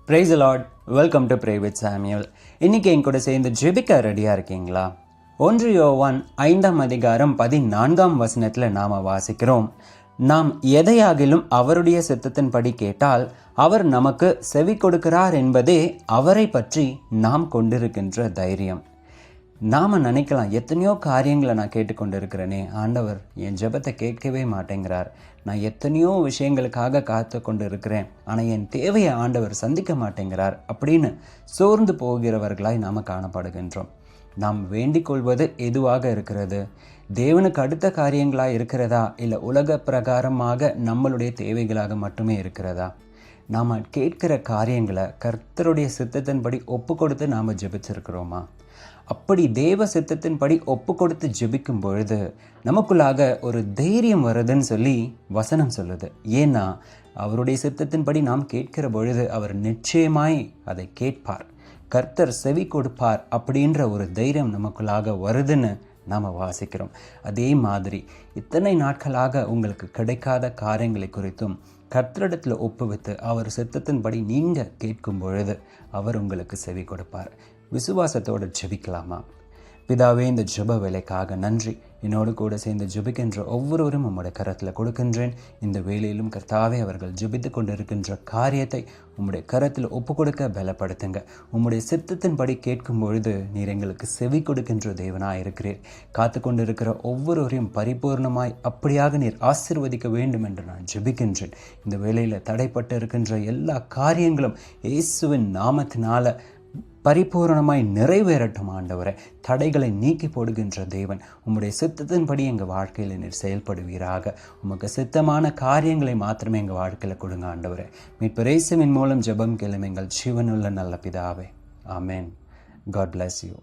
Praise the Lord. Welcome to pray with Samuel. இன்னைக்கு என் கூட சேர்ந்து ஜெபிக்க ரெடியாக இருக்கீங்களா? 1 யோவான் 5:14 நாம் வாசிக்கிறோம், நாம் எதையாகிலும் அவருடைய சித்தத்தின்படி கேட்டால் அவர் நமக்கு செவி கொடுக்கிறார் என்பதே அவரை பற்றி நாம் கொண்டிருக்கின்ற தைரியம். நாம் நினைக்கலாம், எத்தனையோ காரியங்களை நான் கேட்டுக்கொண்டு இருக்கிறேனே, ஆண்டவர் என் ஜெபத்தை கேட்கவே மாட்டேங்கிறார், நான் எத்தனையோ விஷயங்களுக்காக காத்து கொண்டு இருக்கிறேன், ஆனால் என் தேவையை ஆண்டவர் சந்திக்க மாட்டேங்கிறார் அப்படின்னு சோர்ந்து போகிறவர்களாய் நாம் காணப்படுகின்றோம். நாம் வேண்டிக் கொள்வது எதுவாக இருக்கிறது? தேவனுக்கு அடுத்த காரியங்களாக இருக்கிறதா, இல்லை உலக பிரகாரமாக நம்மளுடைய தேவைகளாக மட்டுமே இருக்கிறதா? நாம் கேட்கிற காரியங்களை கர்த்தருடைய சித்தத்தின்படி ஒப்பு கொடுத்து நாம் ஜெபிச்சிருக்கிறோமா? அப்படி தேவ சித்தத்தின்படி ஒப்பு கொடுத்து ஜெபிக்கும் பொழுது நமக்குள்ளாக ஒரு தைரியம் வருதுன்னு சொல்லி வசனம் சொல்லுது. ஏன்னா அவருடைய சித்தத்தின்படி நாம் கேட்கிற பொழுது அவர் நிச்சயமாய் அதை கேட்பார், கர்த்தர் செவி கொடுப்பார் அப்படின்ற ஒரு தைரியம் நமக்குள்ளாக வருதுன்னு நாம் வாசிக்கிறோம். அதே மாதிரி இத்தனை நாட்களாக உங்களுக்கு கிடைக்காத காரியங்களை குறித்தும் கர்த்தரிடத்தில் ஒப்புவித்து அவர் சித்தத்தின்படி நீங்கள் கேட்கும் பொழுது அவர் உங்களுக்கு செவி கொடுப்பார். விசுவாசத்தோடு ஜெபிக்கலாமா? பிதாவே, இந்த ஜெப வேலைக்காக நன்றி. என்னோடு கூட சேர்ந்து ஜெபிக்கின்ற ஒவ்வொருவரும் உம்முடைய கரத்தில் கொடுக்கின்றேன். இந்த வேலையிலும் கர்த்தாவே, அவர்கள் ஜெபித்து கொண்டு இருக்கின்ற காரியத்தை உம்முடைய கரத்தில் ஒப்பு கொடுக்க பலப்படுத்துங்க. உம்முடைய சித்தத்தின்படி கேட்கும் பொழுது நீர் எங்களுக்கு செவி கொடுக்கின்ற தேவனாக இருக்கிறீர். காத்து கொண்டு இருக்கிற ஒவ்வொருவரையும் பரிபூர்ணமாய் அப்படியாக நீர் ஆசீர்வதிக்க வேண்டும் என்று நான் ஜெபிக்கின்றேன். இந்த வேலையில் தடைப்பட்டு இருக்கின்ற எல்லா காரியங்களும் இயேசுவின் நாமத்தினால பரிபூரணமாய் நிறைவேறட்டும். ஆண்டவரே, தடைகளை நீக்கி போடுகின்ற தேவன், உம்முடைய சித்தத்தின்படி எங்கள் வாழ்க்கையில் நீர் செயல்படுவீராக. உமக்கு சித்தமான காரியங்களை மாத்திரமே எங்கள் வாழ்க்கையில் கொடுங்க ஆண்டவரே. மீட்பர் இயேசுவின் மூலம் ஜெபம் கேளும் எங்கள் ஜீவனுள்ள நல்ல பிதாவே. ஆமென். God bless you.